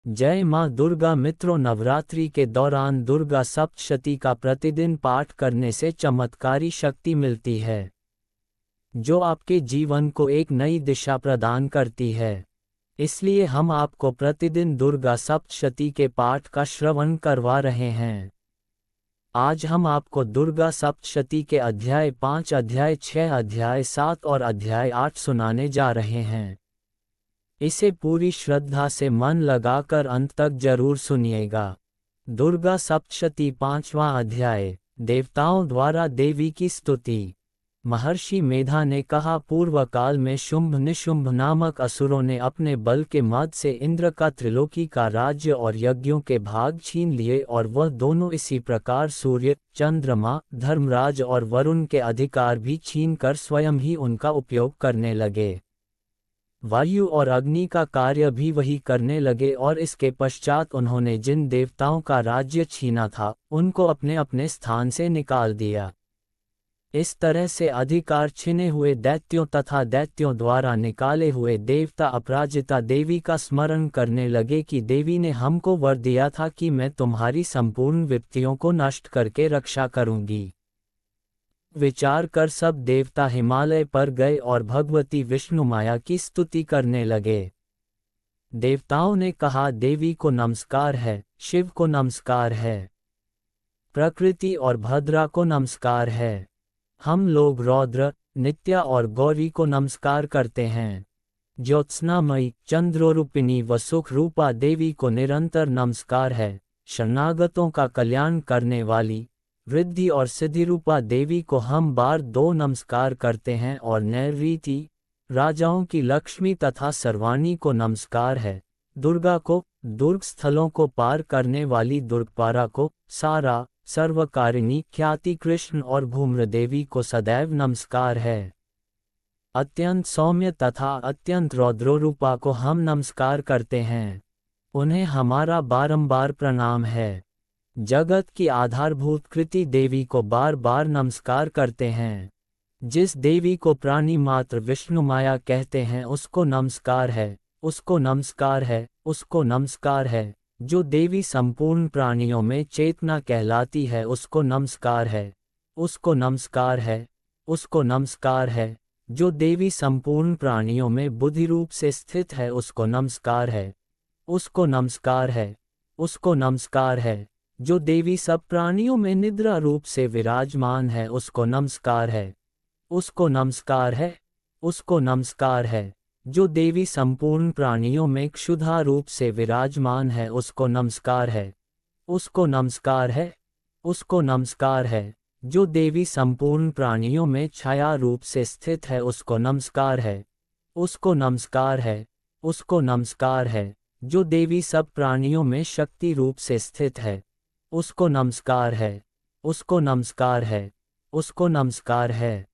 जय माँ दुर्गा। मित्रों, नवरात्रि के दौरान दुर्गा सप्तशती का प्रतिदिन पाठ करने से चमत्कारी शक्ति मिलती है, जो आपके जीवन को एक नई दिशा प्रदान करती है। इसलिए हम आपको प्रतिदिन दुर्गा सप्तशती के पाठ का श्रवण करवा रहे हैं। आज हम आपको दुर्गा सप्तशती के अध्याय 5, अध्याय 6, अध्याय 7 और अध्याय 8 सुनाने जा रहे हैं। इसे पूरी श्रद्धा से मन लगाकर अंत तक जरूर सुनिएगा। दुर्गा सप्तशती 5वां अध्याय। देवताओं द्वारा देवी की स्तुति। महर्षि मेधा ने कहा, पूर्व काल में शुंभ निशुंभ नामक असुरों ने अपने बल के मद से इंद्र का त्रिलोकी का राज्य और यज्ञों के भाग छीन लिए, और वह दोनों इसी प्रकार सूर्य, चंद्रमा, धर्मराज और वरुण के अधिकार भी छीनकर स्वयं ही उनका उपयोग करने लगे। वायु और अग्नि का कार्य भी वही करने लगे, और इसके पश्चात उन्होंने जिन देवताओं का राज्य छीना था उनको अपने अपने स्थान से निकाल दिया। इस तरह से अधिकार छिने हुए दैत्यों तथा दैत्यों द्वारा निकाले हुए देवता अपराजिता देवी का स्मरण करने लगे कि देवी ने हमको वर दिया था कि मैं तुम्हारी संपूर्ण विपत्तियों को नष्ट करके रक्षा करूंगी। विचार कर सब देवता हिमालय पर गए और भगवती विष्णु माया की स्तुति करने लगे। देवताओं ने कहा, देवी को नमस्कार है, शिव को नमस्कार है, प्रकृति और भद्रा को नमस्कार है। हम लोग रौद्र, नित्या और गौरी को नमस्कार करते हैं। ज्योत्स्नामयी, चंद्रोरूपिणी व सुख रूपा देवी को निरंतर नमस्कार है। शरणागतों का कल्याण करने वाली वृद्धि और सिद्धि रूपा देवी को हम बार 2 नमस्कार करते हैं, और नैऋति, राजाओं की लक्ष्मी तथा सर्वाणी को नमस्कार है। दुर्गा को, दुर्ग स्थलों को पार करने वाली दुर्गपारा को, सारा, सर्वकारिणी, ख्याति कृष्ण और भूम्र देवी को सदैव नमस्कार है। अत्यंत सौम्य तथा अत्यंत रौद्रोरूपा को हम नमस्कार करते हैं, उन्हें हमारा बारंबार प्रणाम है। जगत की आधारभूत कृति देवी को बार बार नमस्कार करते हैं। जिस देवी को प्राणी मात्र विष्णु माया कहते हैं उसको नमस्कार है, उसको नमस्कार है, उसको नमस्कार है। जो देवी संपूर्ण प्राणियों में चेतना कहलाती है उसको नमस्कार है, उसको नमस्कार है, उसको नमस्कार है। जो देवी संपूर्ण प्राणियों में बुद्धि रूप से स्थित है उसको नमस्कार है, उसको नमस्कार है, उसको नमस्कार है। जो देवी सब प्राणियों में निद्रा रूप से विराजमान है उसको नमस्कार है, उसको नमस्कार है, उसको नमस्कार है। जो देवी संपूर्ण प्राणियों में क्षुधा रूप से विराजमान है उसको नमस्कार है, उसको नमस्कार है, उसको नमस्कार है। जो देवी संपूर्ण प्राणियों में छाया रूप से स्थित है उसको नमस्कार है, उसको नमस्कार है, उसको नमस्कार है। जो देवी सब प्राणियों में शक्ति रूप से स्थित है उसको नमस्कार है, उसको नमस्कार है, उसको नमस्कार है।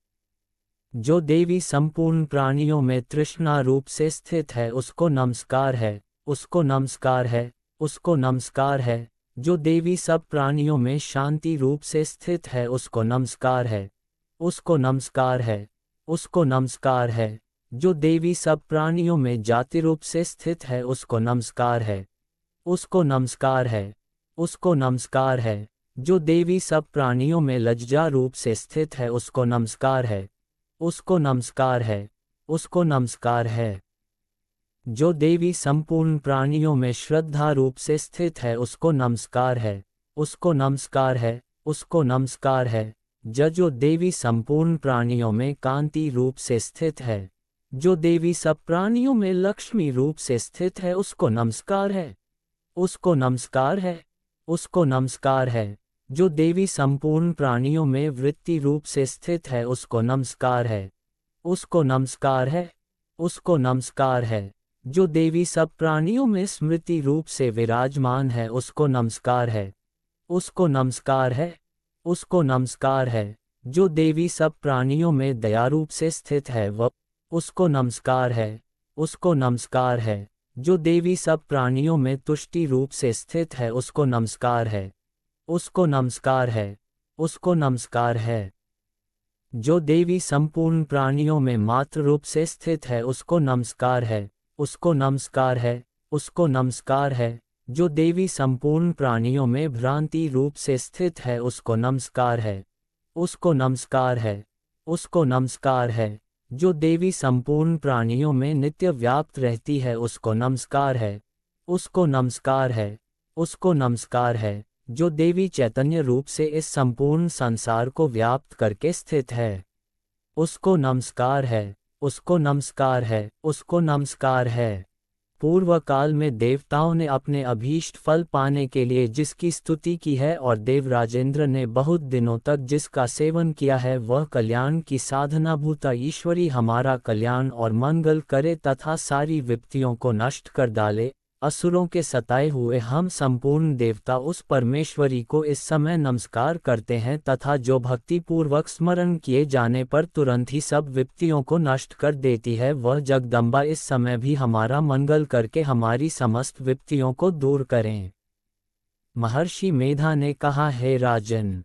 जो देवी संपूर्ण प्राणियों में तृष्णा रूप से स्थित है उसको नमस्कार है, उसको नमस्कार है, उसको नमस्कार है। जो देवी सब प्राणियों में शांति रूप से स्थित है उसको नमस्कार है, उसको नमस्कार है, उसको नमस्कार है। जो देवी सब प्राणियों में जाति रूप से स्थित है उसको नमस्कार है, उसको नमस्कार है, उसको नमस्कार है। जो देवी सब प्राणियों में लज्जा रूप से स्थित है उसको नमस्कार है, उसको नमस्कार है, उसको नमस्कार है। जो देवी संपूर्ण प्राणियों में श्रद्धा रूप से स्थित है उसको नमस्कार है, उसको नमस्कार है, उसको नमस्कार है। जो देवी संपूर्ण प्राणियों में कांति रूप से स्थित है, जो देवी सब प्राणियों में लक्ष्मी रूप से स्थित है उसको नमस्कार है, उसको नमस्कार है, उसको नमस्कार है। जो देवी संपूर्ण प्राणियों में वृत्ति रूप से स्थित है उसको नमस्कार है, उसको नमस्कार है, उसको नमस्कार है। जो देवी सब प्राणियों में स्मृति रूप से विराजमान है उसको नमस्कार है, उसको नमस्कार है, उसको नमस्कार है। जो देवी सब प्राणियों में दया रूप से स्थित है वह उसको नमस्कार है, उसको नमस्कार है। जो देवी सब प्राणियों में तुष्टि रूप से स्थित है उसको नमस्कार है, उसको नमस्कार है, उसको नमस्कार है। जो देवी संपूर्ण प्राणियों में मात्र रूप से स्थित है उसको नमस्कार है, उसको नमस्कार है, उसको नमस्कार है। जो देवी संपूर्ण प्राणियों में भ्रांति रूप से स्थित है उसको नमस्कार है। उसको नमस्कार है। उसको नमस्कार है। जो देवी संपूर्ण प्राणियों में नित्य व्याप्त रहती है उसको नमस्कार है। उसको नमस्कार है। उसको नमस्कार है। जो देवी चैतन्य रूप से इस संपूर्ण संसार को व्याप्त करके स्थित है उसको नमस्कार है। उसको नमस्कार है। उसको नमस्कार है। पूर्व काल में देवताओं ने अपने अभीष्ट फल पाने के लिए जिसकी स्तुति की है और देवराजेंद्र ने बहुत दिनों तक जिसका सेवन किया है वह कल्याण की साधनाभूता ईश्वरी हमारा कल्याण और मंगल करे तथा सारी विपत्तियों को नष्ट कर डाले। असुरों के सताए हुए हम संपूर्ण देवता उस परमेश्वरी को इस समय नमस्कार करते हैं तथा जो भक्तिपूर्वक स्मरण किए जाने पर तुरंत ही सब विपत्तियों को नष्ट कर देती है वह जगदम्बा इस समय भी हमारा मंगल करके हमारी समस्त विपत्तियों को दूर करें। महर्षि मेधा ने कहा, हे राजन,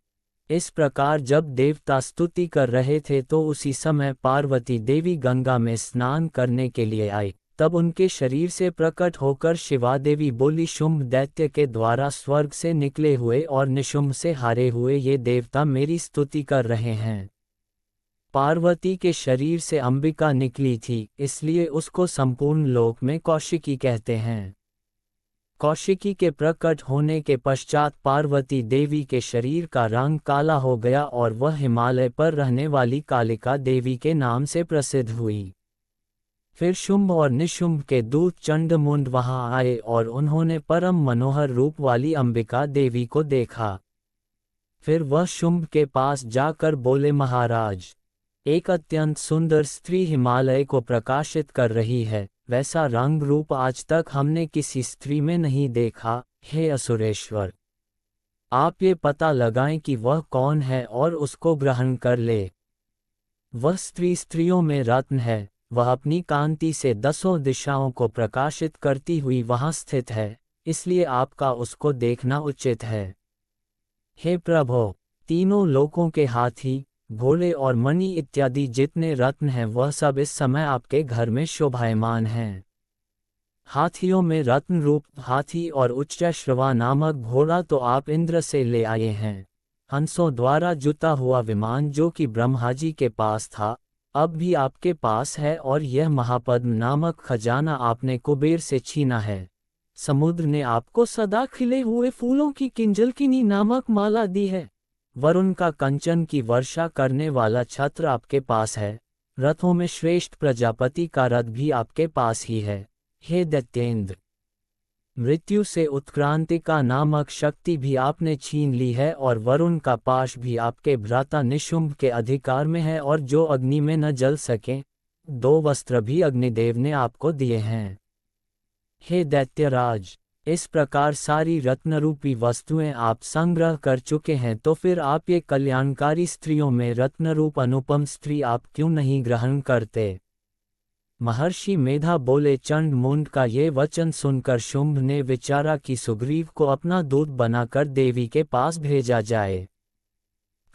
इस प्रकार जब देवता स्तुति कर रहे थे तो उसी समय पार्वती देवी गंगा में स्नान करने के लिए आई। तब उनके शरीर से प्रकट होकर शिवा देवी बोली, शुंभ दैत्य के द्वारा स्वर्ग से निकले हुए और निशुंभ से हारे हुए ये देवता मेरी स्तुति कर रहे हैं। पार्वती के शरीर से अंबिका निकली थी, इसलिए उसको संपूर्ण लोक में कौशिकी कहते हैं। कौशिकी के प्रकट होने के पश्चात पार्वती देवी के शरीर का रंग काला हो गया और वह हिमालय पर रहने वाली कालिका देवी के नाम से प्रसिद्ध हुई। फिर शुंभ और निशुंभ के दूत चंडमुंड वहां आए और उन्होंने परम मनोहर रूप वाली अंबिका देवी को देखा। फिर वह शुंभ के पास जाकर बोले, महाराज, एक अत्यंत सुंदर स्त्री हिमालय को प्रकाशित कर रही है, वैसा रंग रूप आज तक हमने किसी स्त्री में नहीं देखा। हे असुरेश्वर, आप ये पता लगाएं कि वह कौन है और उसको ग्रहण कर ले। वह स्त्री स्त्रियों में रत्न है, वह अपनी कांति से 10 दिशाओं को प्रकाशित करती हुई वहां स्थित है, इसलिए आपका उसको देखना उचित है। हे प्रभो, तीनों लोकों के हाथी, घोड़े और मणि इत्यादि जितने रत्न हैं वह सब इस समय आपके घर में शोभायमान हैं। हाथियों में रत्न रूप हाथी और उच्चश्रवा नामक घोड़ा तो आप इंद्र से ले आए हैं। हंसों द्वारा जुता हुआ विमान जो कि ब्रह्मा जी के पास था अब भी आपके पास है, और यह महापद्म नामक खजाना आपने कुबेर से छीना है। समुद्र ने आपको सदा खिले हुए फूलों की किंजलकिनी नामक माला दी है। वरुण का कंचन की वर्षा करने वाला छत्र आपके पास है। रथों में श्रेष्ठ प्रजापति का रथ भी आपके पास ही है। हे दैत्येंद्र, मृत्यु से उत्क्रांतिका नामक शक्ति भी आपने छीन ली है और वरुण का पाश भी आपके भ्राता निशुंभ के अधिकार में है, और जो अग्नि में न जल सके 2 वस्त्र भी अग्निदेव ने आपको दिए हैं। हे दैत्यराज, इस प्रकार सारी रत्नरूपी वस्तुएं आप संग्रह कर चुके हैं, तो फिर आप ये कल्याणकारी स्त्रियों में रत्नरूप अनुपम स्त्री आप क्यों नहीं ग्रहण करते। महर्षि मेधा बोले, चंडमुंड का ये वचन सुनकर शुंभ ने विचारा कि सुग्रीव को अपना दूत बनाकर देवी के पास भेजा जाए।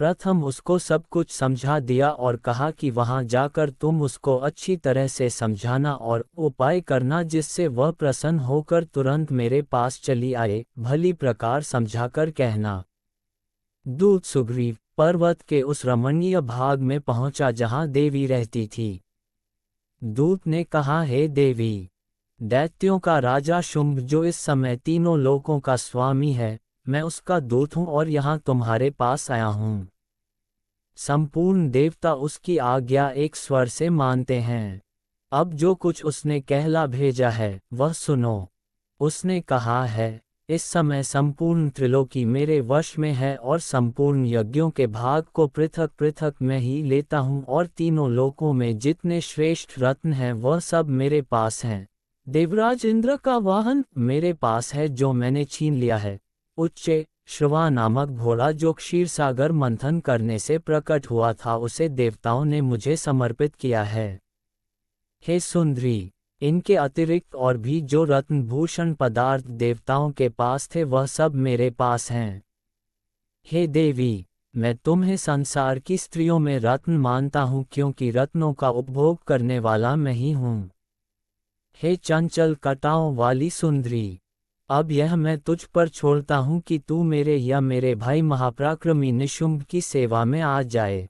प्रथम उसको सब कुछ समझा दिया और कहा कि वहां जाकर तुम उसको अच्छी तरह से समझाना और उपाय करना जिससे वह प्रसन्न होकर तुरंत मेरे पास चली आए, भली प्रकार समझाकर कहना। दूत सुग्रीव पर्वत के उस रमणीय भाग में पहुंचा जहां देवी रहती थी। दूत ने कहा, हे देवी, दैत्यों का राजा शुंभ जो इस समय तीनों लोकों का स्वामी है, मैं उसका दूत हूं और यहाँ तुम्हारे पास आया हूँ। संपूर्ण देवता उसकी आज्ञा एक स्वर से मानते हैं। अब जो कुछ उसने कहला भेजा है वह सुनो। उसने कहा है, इस समय संपूर्ण त्रिलोकी मेरे वश में है और संपूर्ण यज्ञों के भाग को पृथक पृथक मैं ही लेता हूँ, और तीनों लोकों में जितने श्रेष्ठ रत्न हैं वह सब मेरे पास हैं। देवराज इंद्र का वाहन मेरे पास है जो मैंने छीन लिया है। उच्चे श्रवा नामक घोड़ा जो क्षीरसागर मंथन करने से प्रकट हुआ था उसे देवताओं ने मुझे समर्पित किया है। हे सुंदरी, इनके अतिरिक्त और भी जो रत्नभूषण पदार्थ देवताओं के पास थे वह सब मेरे पास हैं। हे देवी, मैं तुम्हें संसार की स्त्रियों में रत्न मानता हूँ क्योंकि रत्नों का उपभोग करने वाला मैं ही हूँ। हे चंचल कटाओं वाली सुंदरी, अब यह मैं तुझ पर छोड़ता हूँ कि तू मेरे या मेरे भाई महापराक्रमी निशुंभ की सेवा में आ जाए।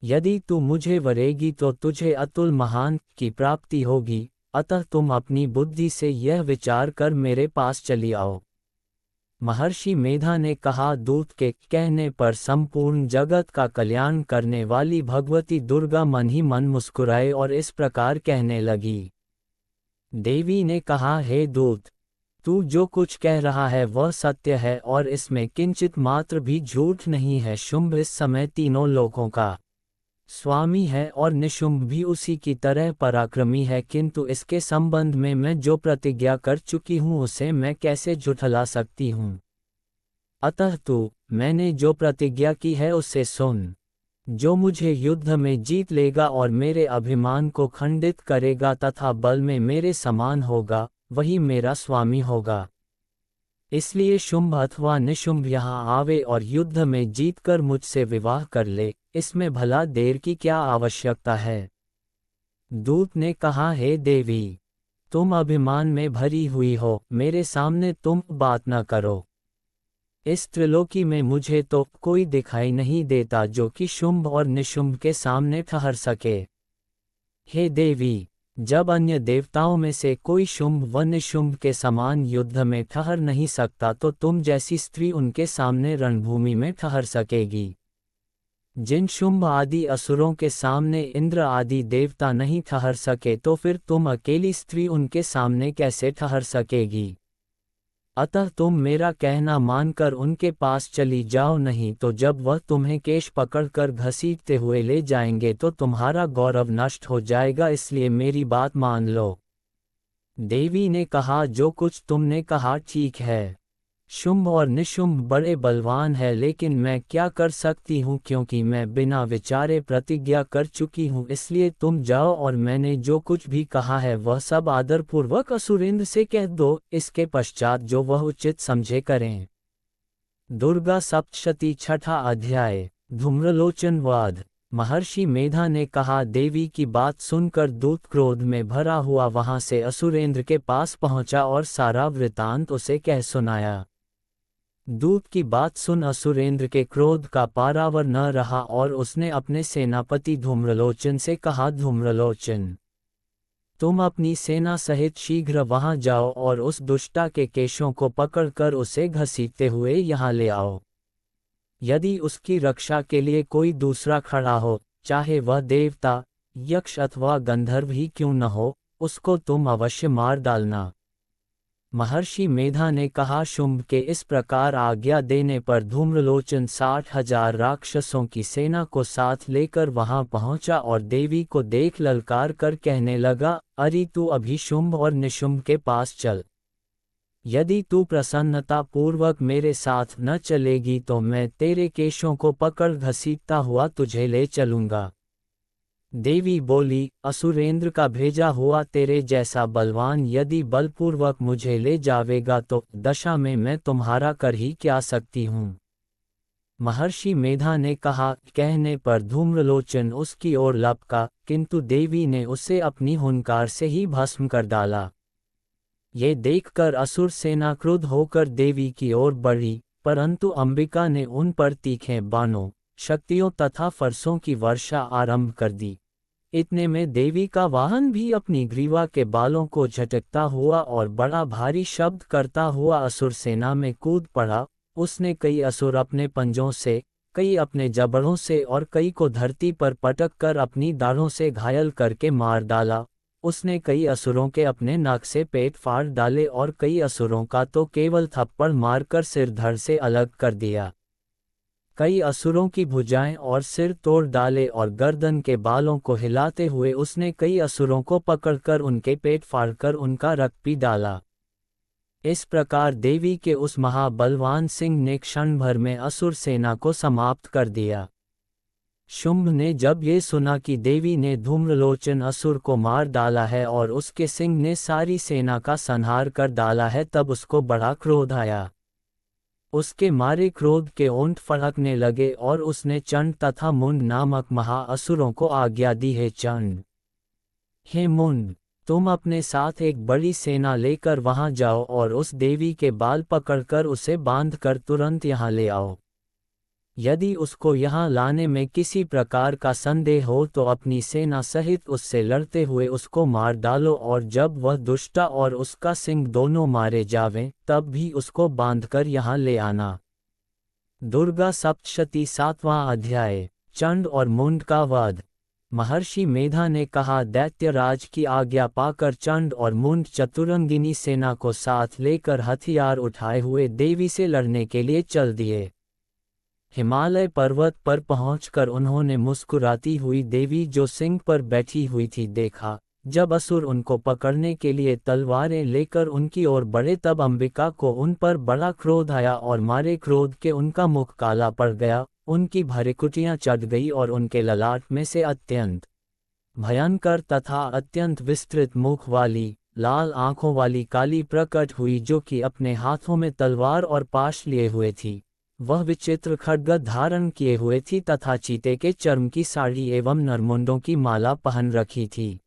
यदि तू मुझे वरेगी तो तुझे अतुल महान की प्राप्ति होगी, अतः तुम अपनी बुद्धि से यह विचार कर मेरे पास चली आओ। महर्षि मेधा ने कहा, दूत के कहने पर संपूर्ण जगत का कल्याण करने वाली भगवती दुर्गा मन ही मन मुस्कुराए और इस प्रकार कहने लगी। देवी ने कहा, हे दूत, तू जो कुछ कह रहा है वह सत्य है और इसमें किंचित मात्र भी झूठ नहीं है। शुंभ इस समय तीनों लोकों का स्वामी है और निशुंभ भी उसी की तरह पराक्रमी है, किंतु इसके संबंध में मैं जो प्रतिज्ञा कर चुकी हूँ उसे मैं कैसे झुठला सकती हूँ। अतः तू मैंने जो प्रतिज्ञा की है उससे सुन। जो मुझे युद्ध में जीत लेगा और मेरे अभिमान को खंडित करेगा तथा बल में मेरे समान होगा, वही मेरा स्वामी होगा। इसलिए शुंभ अथवा निशुंभ यहाँ आवे और युद्ध में जीतकर मुझसे विवाह कर ले, इसमें भला देर की क्या आवश्यकता है। दूत ने कहा, हे देवी, तुम अभिमान में भरी हुई हो, मेरे सामने तुम बात न करो। इस त्रिलोकी में मुझे तो कोई दिखाई नहीं देता जो कि शुंभ और निशुंभ के सामने ठहर सके। हे देवी, जब अन्य देवताओं में से कोई शुंभ व निशुंभ के समान युद्ध में ठहर नहीं सकता तो तुम जैसी स्त्री उनके सामने रणभूमि में ठहर सकेगी। जिन शुंभ आदि असुरों के सामने इंद्र आदि देवता नहीं ठहर सके तो फिर तुम अकेली स्त्री उनके सामने कैसे ठहर सकेगी। अतः तुम मेरा कहना मानकर उनके पास चली जाओ, नहीं तो जब वह तुम्हें केश पकड़कर घसीटते हुए ले जाएंगे तो तुम्हारा गौरव नष्ट हो जाएगा, इसलिए मेरी बात मान लो। देवी ने कहा, जो कुछ तुमने कहा ठीक है। शुंभ और निशुंभ बड़े बलवान है, लेकिन मैं क्या कर सकती हूँ क्योंकि मैं बिना विचारे प्रतिज्ञा कर चुकी हूँ। इसलिए तुम जाओ और मैंने जो कुछ भी कहा है वह सब आदरपूर्वक असुरेंद्र से कह दो, इसके पश्चात जो वह उचित समझे करें। दुर्गा सप्तशती छठा अध्याय। धूम्रलोचन वाद। महर्षि मेधा ने कहा, देवी की बात सुनकर दूत क्रोध में भरा हुआ वहां से असुरेंद्र के पास पहुंचा और सारा वृतांत उसे कह सुनाया। दूत की बात सुन असुरेंद्र के क्रोध का पारावर न रहा और उसने अपने सेनापति धूम्रलोचन से कहा, धूम्रलोचन, तुम अपनी सेना सहित शीघ्र वहां जाओ और उस दुष्टा के केशों को पकड़कर उसे घसीटते हुए यहाँ ले आओ। यदि उसकी रक्षा के लिए कोई दूसरा खड़ा हो, चाहे वह देवता, यक्ष अथवा गंधर्व ही क्यों न हो, उसको तुम अवश्य मार डालना। महर्षि मेधा ने कहा, शुंभ के इस प्रकार आज्ञा देने पर धूम्रलोचन 60,000 राक्षसों की सेना को साथ लेकर वहां पहुंचा और देवी को देख ललकार कर कहने लगा, अरे तू अभी शुंभ और निशुंभ के पास चल। यदि तू प्रसन्नता पूर्वक मेरे साथ न चलेगी तो मैं तेरे केशों को पकड़ घसीटता हुआ तुझे ले चलूंगा। देवी बोली, असुरेंद्र का भेजा हुआ तेरे जैसा बलवान यदि बलपूर्वक मुझे ले जावेगा तो दशा में मैं तुम्हारा कर ही क्या सकती हूँ। महर्षि मेधा ने कहा। कहने पर धूम्रलोचन उसकी ओर लपका, किंतु देवी ने उसे अपनी हुंकार से ही भस्म कर डाला। ये देखकर असुर सेना क्रुद्ध होकर देवी की ओर बढ़ी, परंतु अंबिका ने उन पर तीखे बाणों, शक्तियों तथा फरसों की वर्षा आरंभ कर दी। इतने में देवी का वाहन भी अपनी ग्रीवा के बालों को झटकता हुआ और बड़ा भारी शब्द करता हुआ असुर सेना में कूद पड़ा। उसने कई असुर अपने पंजों से, कई अपने जबड़ों से और कई को धरती पर पटक कर अपनी दाढ़ों से घायल करके मार डाला। उसने कई असुरों के अपने नाक से पेट फाड़ डाले और कई असुरों का तो केवल थप्पड़ मारकर सिर धड़ से अलग कर दिया। कई असुरों की भुजाएं और सिर तोड़ डाले और गर्दन के बालों को हिलाते हुए उसने कई असुरों को पकड़कर उनके पेट फाड़कर उनका रक्त पी डाला। इस प्रकार देवी के उस महाबलवान सिंह ने क्षण भर में असुर सेना को समाप्त कर दिया। शुंभ ने जब ये सुना कि देवी ने धूम्रलोचन असुर को मार डाला है और उसके सिंह ने सारी सेना का संहार कर डाला है, तब उसको बड़ा क्रोध आया। उसके मारे क्रोध के ओंठ फड़कने लगे और उसने चंड तथा मुंड नामक महाअसुरों को आज्ञा दी, हे चंड, हे मुंड, तुम अपने साथ एक बड़ी सेना लेकर वहां जाओ और उस देवी के बाल पकड़कर उसे बांधकर तुरंत यहाँ ले आओ। यदि उसको यहाँ लाने में किसी प्रकार का संदेह हो तो अपनी सेना सहित उससे लड़ते हुए उसको मार डालो, और जब वह दुष्टा और उसका सिंह दोनों मारे जावें तब भी उसको बांधकर यहाँ ले आना। दुर्गा सप्तशती 7वां अध्याय। चंड और मुंड का वध। महर्षि मेधा ने कहा, दैत्यराज की आज्ञा पाकर चंड और मुंड चतुरंगिनी सेना को साथ लेकर हथियार उठाए हुए देवी से लड़ने के लिए चल दिए। हिमालय पर्वत पर पहुंचकर उन्होंने मुस्कुराती हुई देवी जो सिंह पर बैठी हुई थी देखा। जब असुर उनको पकड़ने के लिए तलवारें लेकर उनकी ओर बढ़े तब अंबिका को उन पर बड़ा क्रोध आया और मारे क्रोध के उनका मुख काला पड़ गया, उनकी भृकुटियां चढ़ गई और उनके ललाट में से अत्यंत भयंकर तथा अत्यंत विस्तृत मुख वाली लाल आंखों वाली काली प्रकट हुई, जो कि अपने हाथों में तलवार और पाश लिए हुए थी। वह विचित्र खड्ग धारण किए हुए थी तथा चीते के चर्म की साड़ी एवं नरमुंडों की माला पहन रखी थी।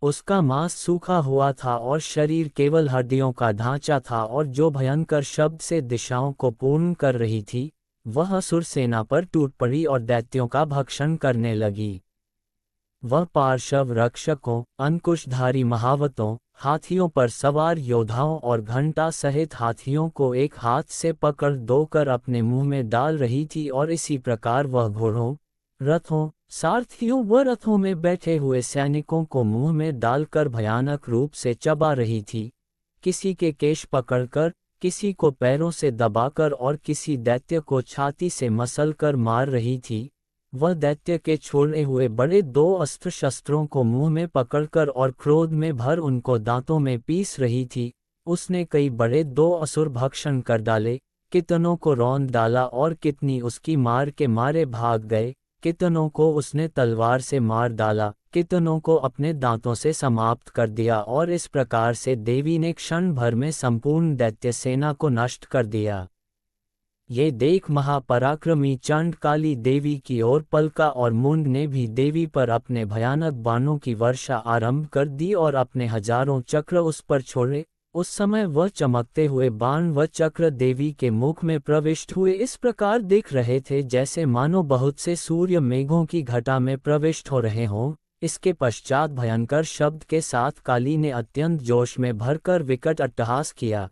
उसका मांस सूखा हुआ था और शरीर केवल हड्डियों का ढांचा था, और जो भयंकर शब्द से दिशाओं को पूर्ण कर रही थी वह असुर सेना पर टूट पड़ी और दैत्यों का भक्षण करने लगी। वह पार्श्व रक्षकों, अंकुशधारी महावतों, हाथियों पर सवार योद्धाओं और घंटा सहित हाथियों को एक हाथ से पकड़ दोकर अपने मुंह में डाल रही थी, और इसी प्रकार वह घोड़ों, रथों, सारथियों व रथों में बैठे हुए सैनिकों को मुंह में डालकर भयानक रूप से चबा रही थी। किसी के केश पकड़कर, किसी को पैरों से दबाकर और किसी दैत्य को छाती से मसलकर मार रही थी। वह दैत्य के छोड़े हुए बड़े 2 अस्त्र शस्त्रों को मुंह में पकड़कर और क्रोध में भर उनको दांतों में पीस रही थी। उसने कई बड़े 2 असुर भक्षण कर डाले, कितनों को रौंद डाला और कितनी उसकी मार के मारे भाग गए। कितनों को उसने तलवार से मार डाला, कितनों को अपने दांतों से समाप्त कर दिया, और इस प्रकार से देवी ने क्षण भर में संपूर्ण दैत्य सेना को नष्ट कर दिया। ये देख महापराक्रमी चंड काली देवी की ओर पलका और मुंड ने भी देवी पर अपने भयानक बाणों की वर्षा आरंभ कर दी और अपने हजारों चक्र उस पर छोड़े। उस समय वह चमकते हुए बाण व चक्र देवी के मुख में प्रविष्ट हुए इस प्रकार दिख रहे थे जैसे मानो बहुत से सूर्य मेघों की घटा में प्रविष्ट हो रहे हों। इसके पश्चात भयंकर शब्द के साथ काली ने अत्यंत जोश में भरकर विकट अट्टहास किया।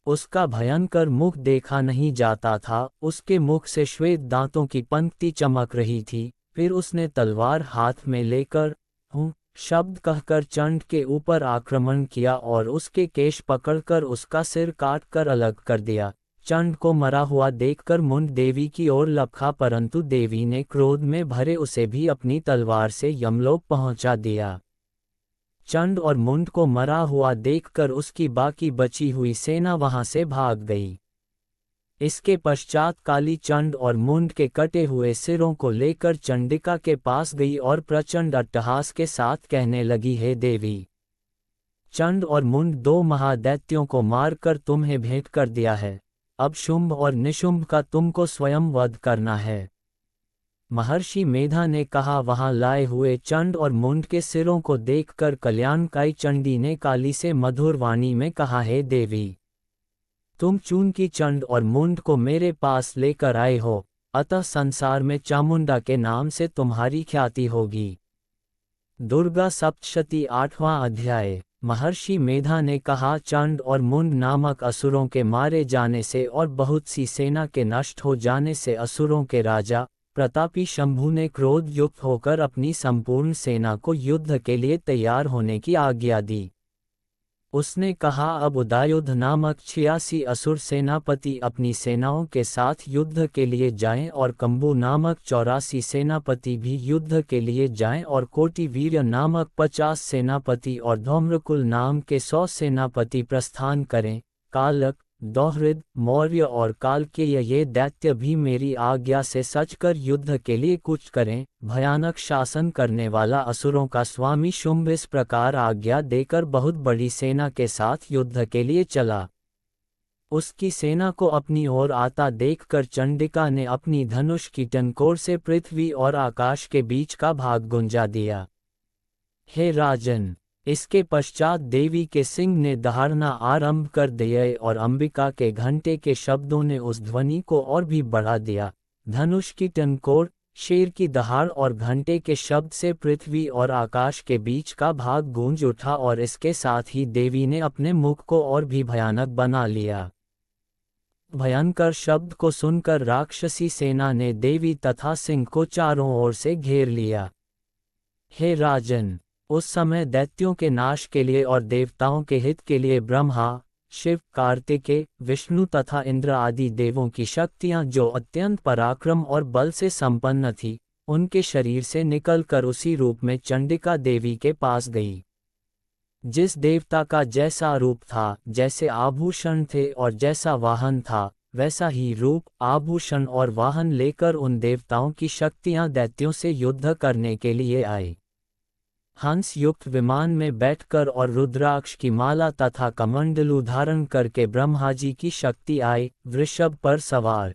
उसका भयंकर मुख देखा नहीं जाता था, उसके मुख से श्वेत दांतों की पंक्ति चमक रही थी। फिर उसने तलवार हाथ में लेकर हूँ शब्द कहकर चंड के ऊपर आक्रमण किया और उसके केश पकड़कर उसका सिर काटकर अलग कर दिया। चंड को मरा हुआ देखकर मुंड देवी की ओर लपका, परंतु देवी ने क्रोध में भरे उसे भी अपनी तलवार से यमलोक पहुंचा दिया। चंड और मुंड को मरा हुआ देखकर उसकी बाकी बची हुई सेना वहां से भाग गई। इसके पश्चात काली चंड और मुंड के कटे हुए सिरों को लेकर चंडिका के पास गई और प्रचंड अट्टहास के साथ कहने लगी, हे देवी, चंड और मुंड 2 महादैत्यों को मारकर तुम्हें भेंट कर दिया है। अब शुंभ और निशुंभ का तुमको स्वयं वध करना है। महर्षि मेधा ने कहा, वहां लाए हुए चंड और मुंड के सिरों को देखकर कल्याणकाई चंडी ने काली से मधुर वाणी में कहा, हे देवी, तुम चूंकि चंड और मुंड को मेरे पास लेकर आए हो, अतः संसार में चामुंडा के नाम से तुम्हारी ख्याति होगी। दुर्गा सप्तशती 8वां अध्याय। महर्षि मेधा ने कहा, चंड और मुंड नामक असुरों के मारे जाने से और बहुत सी सेना के नष्ट हो जाने से असुरों के राजा प्रतापी शंभु ने क्रोध युक्त होकर अपनी संपूर्ण सेना को युद्ध के लिए तैयार होने की आज्ञा दी। उसने कहा, अब उदयुध नामक 86 असुर सेनापति अपनी सेनाओं के साथ युद्ध के लिए जाएं और कंबु नामक 84 सेनापति भी युद्ध के लिए जाएं और कोटि वीर्य नामक 50 सेनापति और धौम्रकुल नाम के 100 सेनापति प्रस्थान करें। कालक, दोहृद, मौर्य और काल के ये दैत्य भी मेरी आज्ञा से सचकर युद्ध के लिए कूच करें। भयानक शासन करने वाला असुरों का स्वामी शुंभ इस प्रकार आज्ञा देकर बहुत बड़ी सेना के साथ युद्ध के लिए चला। उसकी सेना को अपनी ओर आता देखकर चंडिका ने अपनी धनुष की टंकोर से पृथ्वी और आकाश के बीच का भाग गुंजा दिया। हे राजन, इसके पश्चात देवी के सिंह ने दहाड़ना आरंभ कर दिए और अंबिका के घंटे के शब्दों ने उस ध्वनि को और भी बढ़ा दिया। धनुष की टंकोर, शेर की दहाड़ और घंटे के शब्द से पृथ्वी और आकाश के बीच का भाग गूंज उठा और इसके साथ ही देवी ने अपने मुख को और भी भयानक बना लिया। भयंकर शब्द को सुनकर राक्षसी सेना ने देवी तथा सिंह को चारों ओर से घेर लिया। हे राजन, उस समय दैत्यों के नाश के लिए और देवताओं के हित के लिए ब्रह्मा, शिव, कार्तिकेय, विष्णु तथा इंद्र आदि देवों की शक्तियां जो अत्यंत पराक्रम और बल से संपन्न थी, उनके शरीर से निकलकर उसी रूप में चंडिका देवी के पास गई। जिस देवता का जैसा रूप था, जैसे आभूषण थे और जैसा वाहन था, वैसा ही रूप, आभूषण और वाहन लेकर उन देवताओं की शक्तियां दैत्यों से युद्ध करने के लिए आई। हंस युक्त विमान में बैठकर और रुद्राक्ष की माला तथा कमंडलू धारण करके ब्रह्मा जी की शक्ति आई। वृषभ पर सवार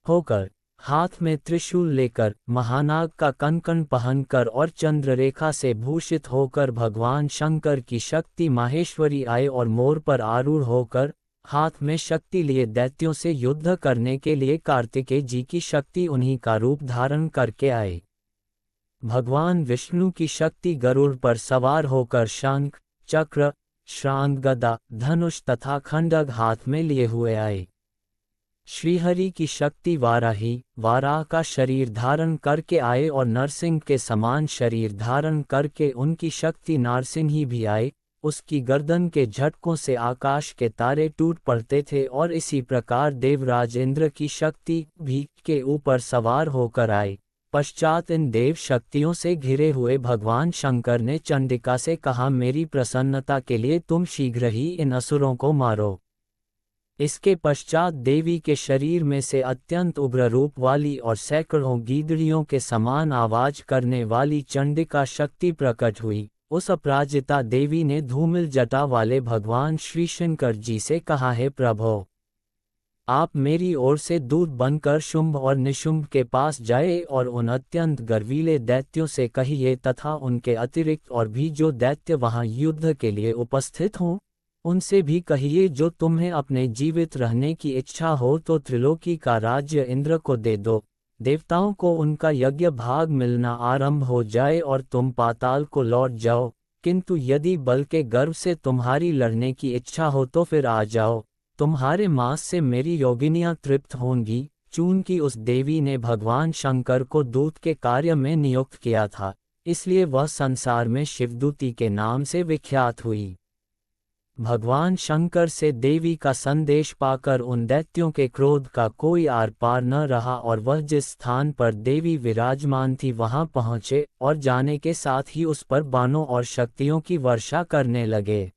होकर, हाथ में त्रिशूल लेकर, महानाग का कनकन पहनकर और चंद्ररेखा से भूषित होकर भगवान शंकर की शक्ति माहेश्वरी आए और मोर पर आरूढ़ होकर, हाथ में शक्ति लिए दैत्यों से युद्ध करने के लिए कार्तिकेय जी की शक्ति उन्हीं का रूप धारण करके आए। भगवान विष्णु की शक्ति गरुड़ पर सवार होकर शंख, चक्र, श्रांत गदा, धनुष तथा खंडक हाथ में लिए हुए आए। श्रीहरि की शक्ति वाराही, वाराह का शरीर धारण करके आए और नरसिंह के समान शरीर धारण करके उनकी शक्ति नारसिंही भी आए। उसकी गर्दन के झटकों से आकाश के तारे टूट पड़ते थे और इसी प्रकार देवराज इंद्र की शक्ति भी के ऊपर सवार होकर आए। पश्चात इन देव शक्तियों से घिरे हुए भगवान शंकर ने चंडिका से कहा, मेरी प्रसन्नता के लिए तुम शीघ्र ही इन असुरों को मारो। इसके पश्चात देवी के शरीर में से अत्यंत उग्र रूप वाली और सैकड़ों गीदड़ियों के समान आवाज करने वाली चंडिका शक्ति प्रकट हुई। उस अपराजिता देवी ने धूमिल जटा वाले भगवान श्री शंकर जी से कहा, हे प्रभो, आप मेरी ओर से दूत बनकर शुंभ और निशुंभ के पास जाए और उन अत्यंत गर्वीले दैत्यों से कहिए तथा उनके अतिरिक्त और भी जो दैत्य वहां युद्ध के लिए उपस्थित हों, उनसे भी कहिए, जो तुम्हें अपने जीवित रहने की इच्छा हो तो त्रिलोकी का राज्य इंद्र को दे दो। देवताओं को उनका यज्ञ भाग मिलना आरंभ हो जाए और तुम पाताल को लौट जाओ, किंतु यदि बल के गर्व से तुम्हारी लड़ने की इच्छा हो तो फिर आ जाओ, तुम्हारे मांस से मेरी योगिनियां तृप्त होंगी। चूंकि उस देवी ने भगवान शंकर को दूत के कार्य में नियुक्त किया था, इसलिए वह संसार में शिवदूती के नाम से विख्यात हुई। भगवान शंकर से देवी का संदेश पाकर उन दैत्यों के क्रोध का कोई आर पार न रहा और वह जिस स्थान पर देवी विराजमान थी वहां पहुंचे और जाने के साथ ही उस पर बाणों और शक्तियों की वर्षा करने लगे।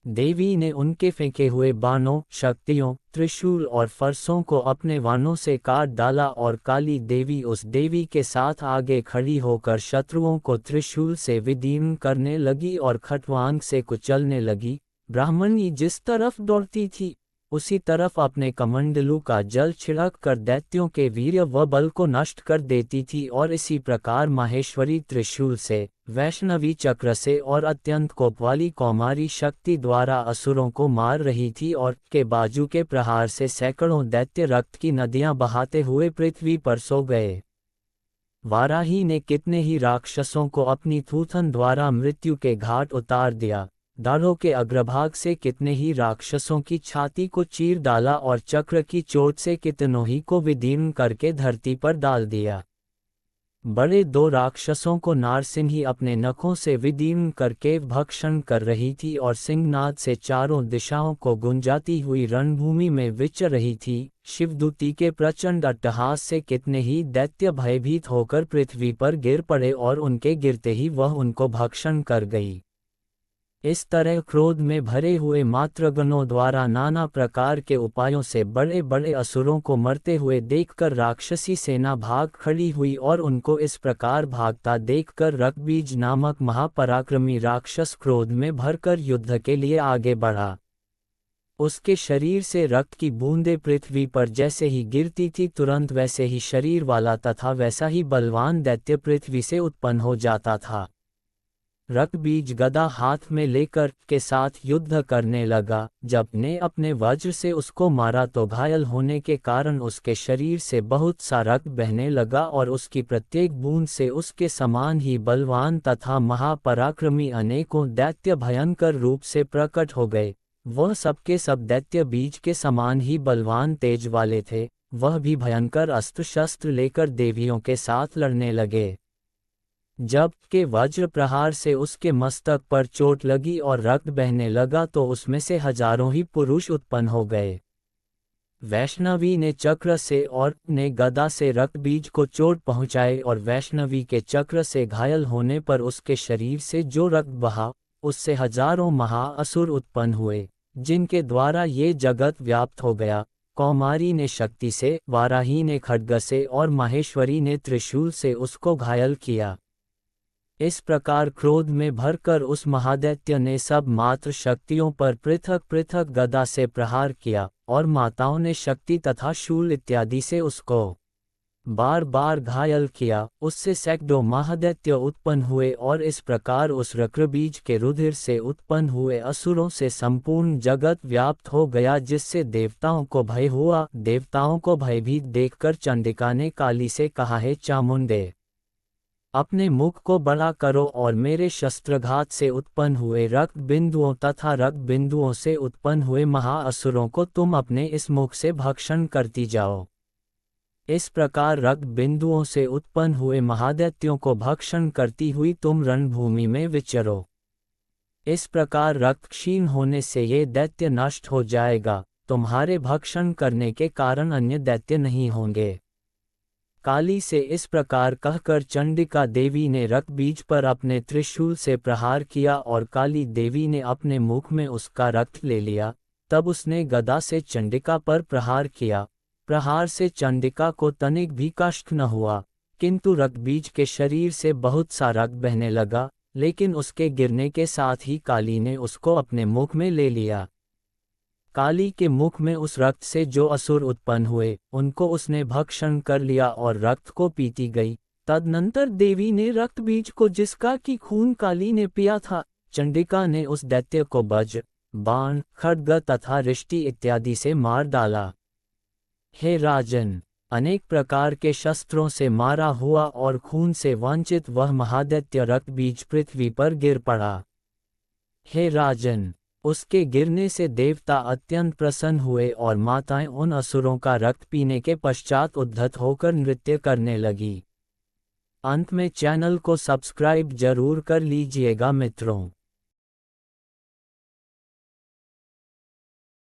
देवी ने उनके फेंके हुए बाणों, शक्तियों, त्रिशूल और फरसों को अपने वाणों से काट डाला और काली देवी उस देवी के साथ आगे खड़ी होकर शत्रुओं को त्रिशूल से विदीर्ण करने लगी और खटवांग से कुचलने लगी। ब्राह्मणी जिस तरफ दौड़ती थी, उसी तरफ अपने कमंडलू का जल छिड़क कर दैत्यों के वीर्य व बल को नष्ट कर देती थी और इसी प्रकार माहेश्वरी त्रिशूल से, वैष्णवी चक्र से और अत्यंत कोप वाली कौमारी शक्ति द्वारा असुरों को मार रही थी और के बाजू के प्रहार से सैकड़ों दैत्य रक्त की नदियां बहाते हुए पृथ्वी पर सो गए। वाराही ने कितने ही राक्षसों को अपनी थूथन द्वारा मृत्यु के घाट उतार दिया। दाढ़ों के अग्रभाग से कितने ही राक्षसों की छाती को चीर डाला और चक्र की चोट से कितनों ही को विदीर्ण करके धरती पर डाल दिया। बड़े दो राक्षसों को नारसिंही अपने नखों से विदीर्ण करके भक्षण कर रही थी और सिंहनाद से चारों दिशाओं को गुंजाती हुई रणभूमि में विचर रही थी। शिवदूती के प्रचंड अट्टहास से कितने ही दैत्य भयभीत होकर पृथ्वी पर गिर पड़े और उनके गिरते ही वह उनको भक्षण कर गई। इस तरह क्रोध में भरे हुए मातृगणों द्वारा नाना प्रकार के उपायों से बड़े बड़े असुरों को मरते हुए देखकर राक्षसी सेना भाग खड़ी हुई और उनको इस प्रकार भागता देखकर रक्तबीज नामक महापराक्रमी राक्षस क्रोध में भरकर युद्ध के लिए आगे बढ़ा। उसके शरीर से रक्त की बूंदें पृथ्वी पर जैसे ही गिरती थी, तुरंत वैसे ही शरीर वाला तथा वैसा ही बलवान दैत्य पृथ्वी से उत्पन्न हो जाता था। रक्तबीज गदा हाथ में लेकर के साथ युद्ध करने लगा। जब ने अपने वज्र से उसको मारा तो घायल होने के कारण उसके शरीर से बहुत सा रक्त बहने लगा और उसकी प्रत्येक बूंद से उसके समान ही बलवान तथा महापराक्रमी अनेकों दैत्य भयंकर रूप से प्रकट हो गए। वह सबके सब दैत्य बीज के समान ही बलवान तेज वाले थे। वह भी भयंकर अस्त्र शस्त्र लेकर देवियों के साथ लड़ने लगे। जब के वज्र प्रहार से उसके मस्तक पर चोट लगी और रक्त बहने लगा तो उसमें से हजारों ही पुरुष उत्पन्न हो गए। वैष्णवी ने चक्र से और ने गदा से रक्तबीज को चोट पहुंचाई और वैष्णवी के चक्र से घायल होने पर उसके शरीर से जो रक्त बहा उससे हजारों महाअसुर उत्पन्न हुए, जिनके द्वारा ये जगत व्याप्त हो गया। कौमारी ने शक्ति से, वाराही ने खड्ग से और माहेश्वरी ने त्रिशूल से उसको घायल किया। इस प्रकार क्रोध में भरकर उस महादैत्य ने सब मात्र शक्तियों पर पृथक पृथक गदा से प्रहार किया और माताओं ने शक्ति तथा शूल इत्यादि से उसको बार बार घायल किया। उससे सैकड़ों महादैत्य उत्पन्न हुए और इस प्रकार उस रक्तबीज के रुधिर से उत्पन्न हुए असुरों से संपूर्ण जगत व्याप्त हो गया, जिससे देवताओं को भय हुआ। देवताओं को भयभीत देखकर चंडिका ने काली से कहा, हे चामुंडे, अपने मुख को बड़ा करो और मेरे शस्त्रघात से उत्पन्न हुए रक्त बिंदुओं तथा रक्त बिंदुओं से उत्पन्न हुए महाअसुरों को तुम अपने इस मुख से भक्षण करती जाओ। इस प्रकार रक्त बिंदुओं से उत्पन्न हुए महादैत्यों को भक्षण करती हुई तुम रणभूमि में विचरो। इस प्रकार रक्त क्षीण होने से ये दैत्य नष्ट हो जाएगा। तुम्हारे भक्षण करने के कारण अन्य दैत्य नहीं होंगे। काली से इस प्रकार कहकर चंडिका देवी ने रक्तबीज पर अपने त्रिशूल से प्रहार किया और काली देवी ने अपने मुख में उसका रक्त ले लिया। तब उसने गदा से चंडिका पर प्रहार किया। प्रहार से चंडिका को तनिक भी कष्ट न हुआ, किंतु रक्तबीज के शरीर से बहुत सा रक्त बहने लगा, लेकिन उसके गिरने के साथ ही काली ने उसको अपने मुख में ले लिया। काली के मुख में उस रक्त से जो असुर उत्पन्न हुए उनको उसने भक्षण कर लिया और रक्त को पीती गई। तदनंतर देवी ने रक्तबीज को, जिसका की खून काली ने पिया था, चंडिका ने उस दैत्य को वज्र, बाण, खड्ग तथा रिष्टि इत्यादि से मार डाला। हे राजन, अनेक प्रकार के शस्त्रों से मारा हुआ और खून से वंचित वह महादैत्य रक्तबीज पृथ्वी पर गिर पड़ा। हे राजन, उसके गिरने से देवता अत्यंत प्रसन्न हुए और माताएं उन असुरों का रक्त पीने के पश्चात उद्धत होकर नृत्य करने लगी। अंत में चैनल को सब्सक्राइब जरूर कर लीजिएगा मित्रों।